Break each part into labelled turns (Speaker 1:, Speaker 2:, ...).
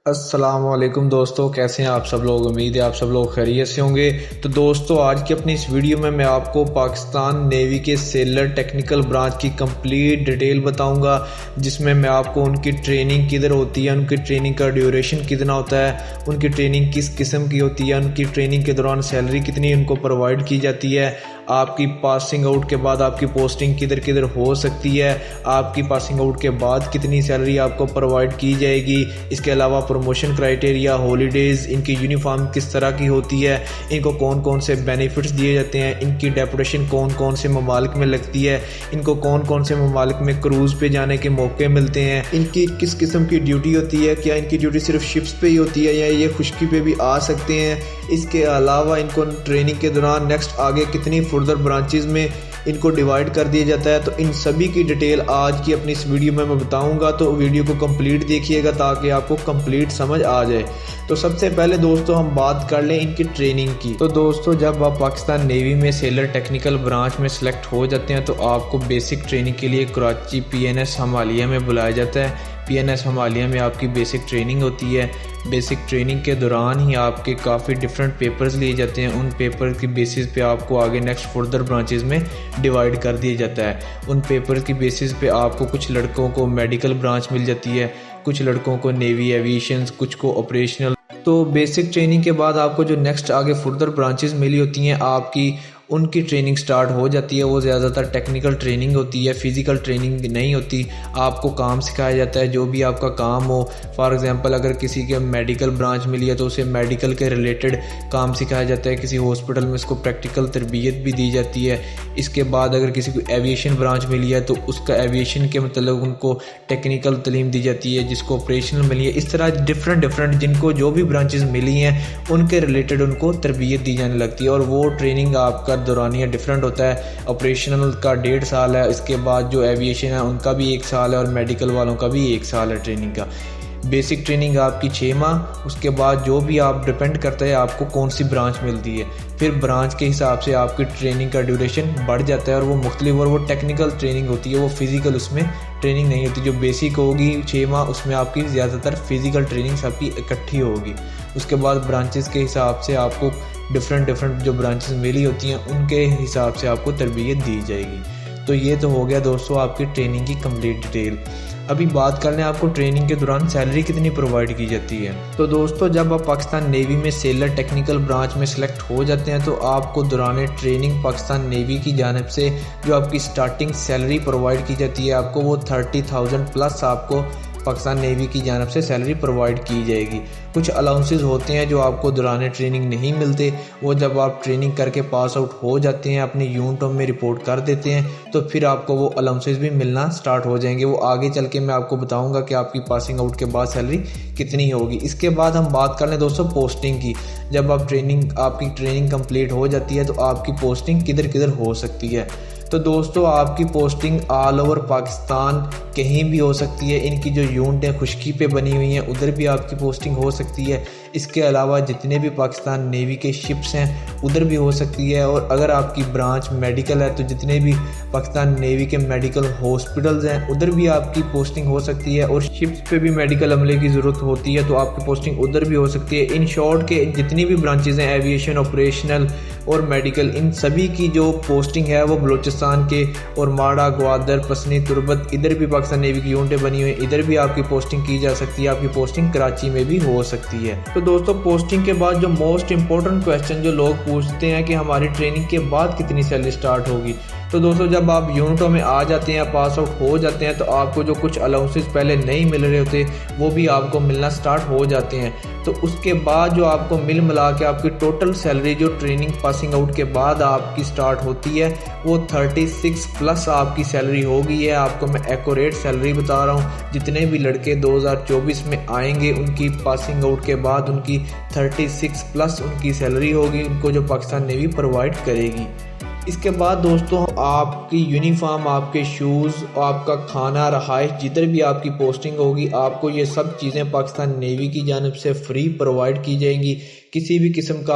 Speaker 1: अस्सलाम वालेकुम दोस्तों, कैसे हैं आप सब लोग। उम्मीद है आप सब लोग खैरियत से होंगे। तो दोस्तों, आज की अपनी इस वीडियो में मैं आपको पाकिस्तान नेवी के सेलर टेक्निकल ब्रांच की कंप्लीट डिटेल बताऊंगा, जिसमें मैं आपको उनकी ट्रेनिंग किधर होती है, उनकी ट्रेनिंग का ड्यूरेशन कितना होता है, उनकी ट्रेनिंग किस किस्म की होती है, उनकी ट्रेनिंग के दौरान सैलरी कितनी उनको प्रोवाइड की जाती है, आपकी पासिंग आउट के बाद आपकी पोस्टिंग किधर किधर हो सकती है, आपकी पासिंग आउट के बाद कितनी सैलरी आपको प्रोवाइड की जाएगी, इसके अलावा प्रमोशन क्राइटेरिया, हॉलीडेज़, इनकी यूनिफॉर्म किस तरह की होती है, इनको कौन कौन से बेनिफिट्स दिए जाते हैं, इनकी डेपुटेशन कौन कौन से ममालिक में लगती है, इनको कौन कौन से ममालिक में क्रूज़ पे जाने के मौके मिलते हैं, इनकी किस किस्म की ड्यूटी होती है, क्या इनकी ड्यूटी सिर्फ शिप्स पे ही होती है या ये खुश्की पे भी आ सकते हैं। इसके अलावा इनको ट्रेनिंग के दौरान नेक्स्ट आगे कितनी फर्दर ब्रांचेस में इनको डिवाइड कर दिया जाता है। तो इन सभी की डिटेल आज की अपनी इस वीडियो में मैं बताऊंगा, तो वीडियो को कंप्लीट देखिएगा ताकि आपको कंप्लीट समझ आ जाए। तो सबसे पहले दोस्तों हम बात कर लें इनकी ट्रेनिंग की। तो दोस्तों, जब आप पाकिस्तान नेवी में सेलर टेक्निकल ब्रांच में सिलेक्ट हो जाते हैं तो आपको बेसिक ट्रेनिंग के लिए कराची PNS हमालिया में बुलाया जाता है। PNS हमालिया में आपकी बेसिक ट्रेनिंग होती है। बेसिक ट्रेनिंग के दौरान ही आपके काफ़ी डिफरेंट पेपर्स लिए जाते हैं। उन पेपर की बेसिस पे आपको आगे नेक्स्ट फर्दर ब्रांचेस में डिवाइड कर दिया जाता है। उन पेपर की बेसिस पे आपको कुछ लड़कों को मेडिकल ब्रांच मिल जाती है, कुछ लड़कों को नेवी एविएशन, कुछ को ऑपरेशनल। तो बेसिक ट्रेनिंग के बाद आपको जो नेक्स्ट आगे फर्दर ब्रांचेस मिली होती हैं आपकी, उनकी ट्रेनिंग स्टार्ट हो जाती है। वो ज़्यादातर टेक्निकल ट्रेनिंग होती है, फिज़िकल ट्रेनिंग नहीं होती। आपको काम सिखाया जाता है, जो भी आपका काम हो। फॉर एग्जांपल अगर किसी के मेडिकल ब्रांच मिली है तो उसे मेडिकल के रिलेटेड काम सिखाया जाता है। किसी हॉस्पिटल में उसको प्रैक्टिकल तरबियत भी दी जाती है। इसके बाद अगर किसी को एविएशन ब्रांच मिली है तो उसका एविएशन के मतलब उनको टेक्निकल तालीम दी जाती है। जिसको ऑपरेशनल मिली है, इस तरह डिफरेंट जिनको जो भी ब्रांचेस मिली हैं उनके रिलेटेड उनको तरबियत दी जाने लगती है। और वो ट्रेनिंग आपका दौरानिया डिफरेंट होता है। ऑपरेशनल का 1.5 साल है, इसके बाद जो एविएशन है उनका भी 1 साल है, और मेडिकल वालों का भी 1 साल है ट्रेनिंग का। बेसिक ट्रेनिंग आपकी 6 माह। उसके बाद जो भी आप डिपेंड करता है आपको कौन सी ब्रांच मिलती है, फिर ब्रांच के हिसाब से आपकी ट्रेनिंग का ड्यूरेशन बढ़ जाता है और वो मुख्तलिफ, और वो टेक्निकल ट्रेनिंग होती है, वो फिज़िकल उसमें ट्रेनिंग नहीं होती। जो बेसिक होगी 6 माह, उसमें आपकी ज़्यादातर फिज़िकल ट्रेनिंग सबकी इकट्ठी होगी। उसके बाद ब्रांचेस के हिसाब से आपको डिफरेंट जो ब्रांचेस मिली होती हैं उनके हिसाब से आपको तरबियत दी जाएगी। तो ये तो हो गया दोस्तों आपकी ट्रेनिंग की कंप्लीट डिटेल। अभी बात कर लें आपको ट्रेनिंग के दौरान सैलरी कितनी प्रोवाइड की जाती है। तो दोस्तों, जब आप पाकिस्तान नेवी में सेलर टेक्निकल ब्रांच में सेलेक्ट हो जाते हैं तो आपको दौरान ट्रेनिंग पाकिस्तान नेवी की जानिब से जो आपकी स्टार्टिंग सैलरी प्रोवाइड की जाती है आपको, वो 30,000 प्लस आपको पाकिस्तान नेवी की जानिब से सैलरी प्रोवाइड की जाएगी। कुछ अलाउंसेस होते हैं जो आपको दौरान ट्रेनिंग नहीं मिलते, वो जब आप ट्रेनिंग करके पास आउट हो जाते हैं, अपनी यूनिटों में रिपोर्ट कर देते हैं, तो फिर आपको वो अलाउंसेस भी मिलना स्टार्ट हो जाएंगे। वो आगे चल के मैं आपको बताऊंगा कि आपकी पासिंग आउट के बाद सैलरी कितनी होगी। इसके बाद हम बात कर लें दोस्तों पोस्टिंग की। जब आपकी ट्रेनिंग कंप्लीट हो जाती है तो आपकी पोस्टिंग किधर किधर हो सकती है। तो दोस्तों, आपकी पोस्टिंग ऑल ओवर पाकिस्तान कहीं भी हो सकती है। इनकी जो यूनिटें खुश्की पे बनी हुई हैं उधर भी आपकी पोस्टिंग हो सकती है। इसके अलावा जितने भी पाकिस्तान नेवी के शिप्स हैं उधर भी हो सकती है। और अगर आपकी ब्रांच मेडिकल है तो जितने भी पाकिस्तान नेवी के मेडिकल हॉस्पिटल्स हैं उधर भी आपकी पोस्टिंग हो सकती है। और शिप्स पे भी मेडिकल अमले की ज़रूरत होती है तो आपकी पोस्टिंग उधर भी हो सकती है। इन शॉर्ट के जितनी भी ब्रांचेज हैं, एविएशन, ऑपरेशनल और मेडिकल, इन सभी की जो पोस्टिंग है वो बलूचिस्तान के और माड़ा, ग्वादर, पसनी, तुर्बत, इधर भी पाकिस्तान नेवी की यूनिटें बनी हुई हैं, इधर भी आपकी पोस्टिंग की जा सकती है। आपकी पोस्टिंग कराची में भी हो सकती है। तो दोस्तों, पोस्टिंग के बाद जो मोस्ट इंपॉर्टेंट क्वेश्चन जो लोग पूछते हैं कि हमारी ट्रेनिंग के बाद कितनी सैलरी स्टार्ट होगी। तो दोस्तों, जब आप यूनिटों में आ जाते हैं, पास आउट हो जाते हैं, तो आपको जो कुछ अलाउंसेस पहले नहीं मिल रहे होते वो भी आपको मिलना स्टार्ट हो जाते हैं। तो उसके बाद जो आपको मिला के आपकी टोटल सैलरी जो ट्रेनिंग पासिंग आउट के बाद आपकी स्टार्ट होती है वो 36 प्लस आपकी सैलरी होगी। है आपको मैं एक्यूरेट सैलरी बता रहा हूँ। जितने भी लड़के 2024 में आएंगे उनकी पासिंग आउट के बाद उनकी 36 प्लस उनकी सैलरी होगी, उनको जो पाकिस्तान नेवी प्रोवाइड करेगी। इसके बाद दोस्तों, आपकी यूनिफॉर्म, आपके शूज़, आपका खाना, रहाइश, जिधर भी आपकी पोस्टिंग होगी आपको ये सब चीज़ें पाकिस्तान नेवी की जानिब से फ्री प्रोवाइड की जाएंगी। किसी भी किस्म का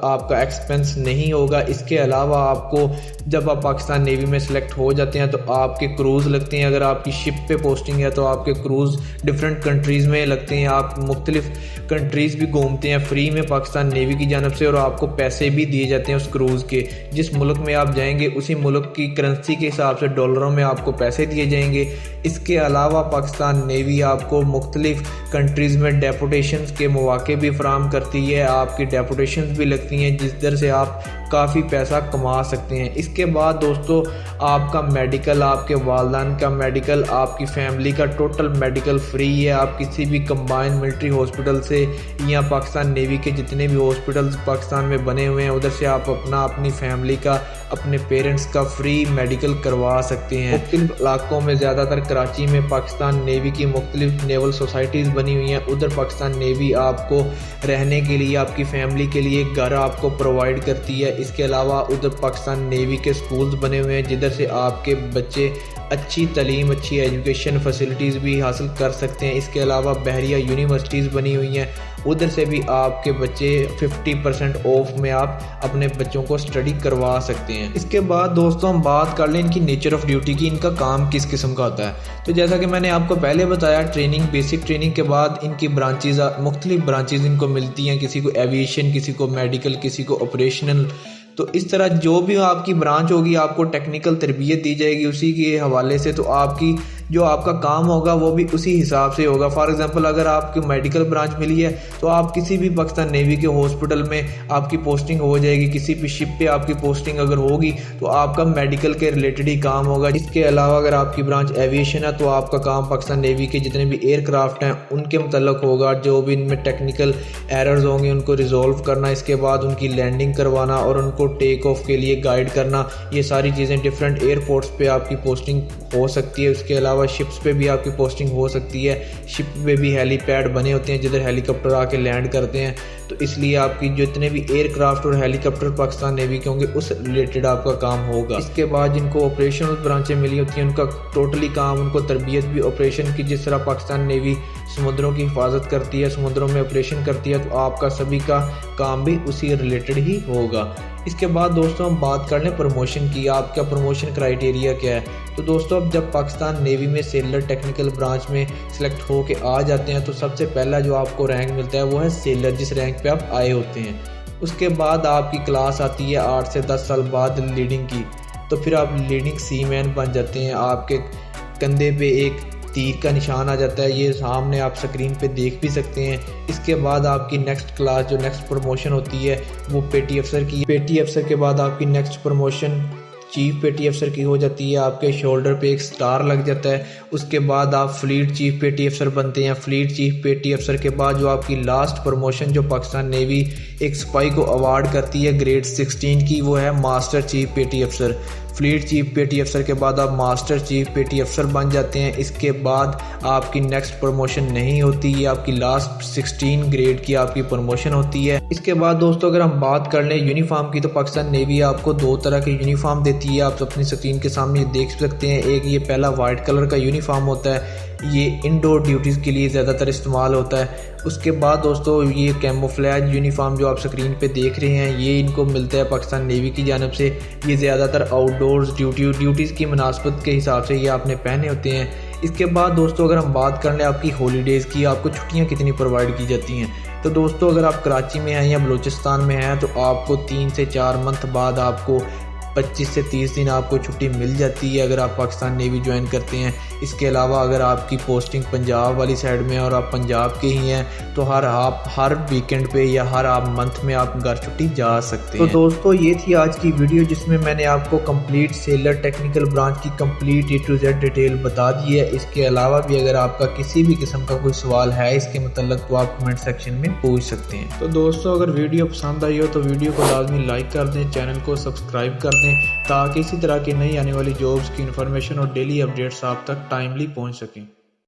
Speaker 1: आपका एक्सपेंस नहीं होगा। इसके अलावा आपको जब आप पाकिस्तान नेवी में सेलेक्ट हो जाते हैं तो आपके क्रूज़ लगते हैं। अगर आपकी शिप पे पोस्टिंग है तो आपके क्रूज़ डिफरेंट कंट्रीज़ में लगते हैं। आप मुख्तलिफ कंट्रीज़ भी घूमते हैं फ्री में पाकिस्तान नेवी की जानब से, और आपको पैसे भी दिए जाते हैं उस क्रूज़ के। जिस मुल्क में आप जाएंगे उसी मुल्क की करेंसी के हिसाब से डॉलरों में आपको पैसे दिए जाएंगे। इसके अलावा पाकिस्तान नेवी आपको मुख्तलिफ कंट्रीज़ में डेपुटेशंस के मौके भी फराहम करती है। आपकी डेपुटेशंस भी लगती हैं जिस दर से आप काफ़ी पैसा कमा सकते हैं। इसके बाद दोस्तों आपका मेडिकल, आपके वालिदैन का मेडिकल, आपकी फैमिली का टोटल मेडिकल फ्री है। आप किसी भी कंबाइंड मिलिट्री हॉस्पिटल से या पाकिस्तान नेवी के जितने भी हॉस्पिटल्स पाकिस्तान में बने हुए हैं उधर से आप अपनी फैमिली का, अपने पेरेंट्स का फ्री मेडिकल करवा सकते हैं। मुख्तलिफ इलाकों में, ज़्यादातर कराची में पाकिस्तान नेवी की मुख्तलिफ नेवल सोसाइटीज़ बनी हुई हैं। उधर पाकिस्तान नेवी आपको रहने के लिए, आपकी फैमिली के लिए घर आपको प्रोवाइड करती है। इसके अलावा उधर पाकिस्तान नेवी के स्कूल्स बने हुए हैं जिधर से आपके बच्चे अच्छी तालीम, अच्छी एजुकेशन फैसिलिटीज़ भी हासिल कर सकते हैं। इसके अलावा बहरिया यूनिवर्सिटीज़ बनी हुई हैं, उधर से भी आपके बच्चे 50% ऑफ में आप अपने बच्चों को स्टडी करवा सकते हैं। इसके बाद दोस्तों हम बात कर लें इनकी नेचर ऑफ ड्यूटी की, इनका काम किस किस्म का होता है। तो जैसा कि मैंने आपको पहले बताया, ट्रेनिंग, बेसिक ट्रेनिंग के बाद इनकी ब्रांचेज, मुख्तलिफ ब्रांचेज इनको मिलती हैं। किसी को एविएशन, किसी को मेडिकल, किसी को ऑपरेशनल। तो इस तरह जो भी आपकी ब्रांच होगी आपको टेक्निकल तरबियत दी जाएगी उसी के हवाले से। तो आपकी जो आपका काम होगा वो भी उसी हिसाब से होगा। फॉर एग्जांपल अगर आपकी मेडिकल ब्रांच मिली है तो आप किसी भी पाकिस्तान नेवी के हॉस्पिटल में आपकी पोस्टिंग हो जाएगी। किसी भी शिप पे आपकी पोस्टिंग अगर होगी तो आपका मेडिकल के रिलेटेड ही काम होगा। इसके अलावा अगर आपकी ब्रांच एविएशन है तो आपका काम पाकिस्तान नेवी के जितने भी एयरक्राफ्ट हैं उनके मुतल्लक होगा। जो भी इनमें टेक्निकल एरर्स होंगे उनको रिजॉल्व करना, इसके बाद उनकी लैंडिंग करवाना और उनको टेक ऑफ के लिए गाइड करना। ये सारी चीज़ें डिफरेंट एयरपोर्ट्स पे आपकी पोस्टिंग हो सकती है। उसके अलावा शिप्स पे भी आपकी पोस्टिंग हो सकती है। शिप पे भी हेलीपैड बने होते हैं जिधर हेलीकॉप्टर आके लैंड करते हैं। तो इसलिए आपकी जितने भी एयरक्राफ्ट और हेलीकॉप्टर पाकिस्तान नेवी के होंगे उस रिलेटेड आपका काम होगा। इसके बाद जिनको ऑपरेशनल ब्रांचें मिली होती हैं उनका टोटली काम, उनको तरबियत भी ऑपरेशन की, जिस तरह पाकिस्तान नेवी समुद्रों की हिफाजत करती है, समुद्रों में ऑपरेशन करती है, तो आपका सभी का काम भी उसी रिलेटेड ही होगा। इसके बाद दोस्तों हम बात कर लें प्रमोशन की, आपका प्रमोशन क्राइटेरिया क्या है। तो दोस्तों अब जब पाकिस्तान नेवी में सेलर टेक्निकल ब्रांच में सिलेक्ट हो के आ जाते हैं तो सबसे पहला जो आपको रैंक मिलता है वो है सेलर, जिस रैंक पे आप आए होते हैं। उसके बाद आपकी क्लास आती है 8 से 10 साल बाद लीडिंग की, तो फिर आप लीडिंग सीमैन बन जाते हैं। आपके कंधे पे एक तीर का निशान आ जाता है, ये सामने आप स्क्रीन पे देख भी सकते हैं। इसके बाद आपकी नेक्स्ट क्लास, जो नेक्स्ट प्रमोशन होती है वो पेटी अफसर की। पेटी अफसर के बाद आपकी नेक्स्ट प्रमोशन चीफ पेटी अफसर की हो जाती है। आपके शोल्डर पे एक स्टार लग जाता है। उसके बाद आप फ्लीट चीफ पेटी अफसर बनते हैं। फ्लीट चीफ पेटी अफसर के बाद जो आपकी लास्ट प्रमोशन जो पाकिस्तान नेवी एक सिपाही को अवार्ड करती है ग्रेड 16 की, वो है मास्टर चीफ पेटी अफसर। फ्लीट चीफ पेटी अफसर के बाद आप मास्टर चीफ पेटी अफसर बन जाते हैं। इसके बाद आपकी नेक्स्ट प्रमोशन नहीं होती, ये आपकी लास्ट 16 ग्रेड की आपकी प्रमोशन होती है। इसके बाद दोस्तों अगर हम बात कर लें यूनिफॉर्म की, तो पाकिस्तान नेवी आपको 2 तरह के यूनिफॉर्म देती है। आप अपनी स्क्रीन के सामने देख सकते हैं। एक ये पहला वाइट कलर का यूनिफॉर्म होता है, ये इंडोर ड्यूटीज़ के लिए ज़्यादातर इस्तेमाल होता है। उसके बाद दोस्तों ये कैमोफ्लेज यूनिफॉर्म जो आप स्क्रीन पे देख रहे हैं ये इनको मिलता है पाकिस्तान नेवी की जानब से। ये ज़्यादातर आउटडोर्स ड्यूटीज़ की मुनासबत के हिसाब से ये आपने पहने होते हैं। इसके बाद दोस्तों अगर हम बात कर लें आपकी हॉलीडेज़ की, आपको छुट्टियाँ कितनी प्रोवाइड की जाती हैं, तो दोस्तों अगर आप कराची में हैं या बलूचिस्तान में हैं तो आपको 3 से 4 मंथ बाद आपको 25 से 30 दिन आपको छुट्टी मिल जाती है अगर आप पाकिस्तान नेवी ज्वाइन करते हैं। इसके अलावा अगर आपकी पोस्टिंग पंजाब वाली साइड में है और आप पंजाब के ही हैं तो हर वीकेंड पे या हर आप मंथ में आप घर छुट्टी जा सकते हैं। तो दोस्तों ये थी आज की वीडियो जिसमें मैंने आपको कंप्लीट सेलर टेक्निकल ब्रांच की complete A to Z detail बता दी है। इसके अलावा भी अगर आपका किसी भी किस्म का कोई सवाल है इसके मतलब तो आप कमेंट सेक्शन में पूछ सकते हैं। तो दोस्तों अगर वीडियो पसंद आई हो तो वीडियो को लाजमी लाइक कर दें, चैनल को सब्सक्राइब कर दें ताकि इसी तरह की नई आने वाली जॉब्स की इन्फॉर्मेशन और डेली अपडेट्स आप तक टाइमली पहुंच सकें।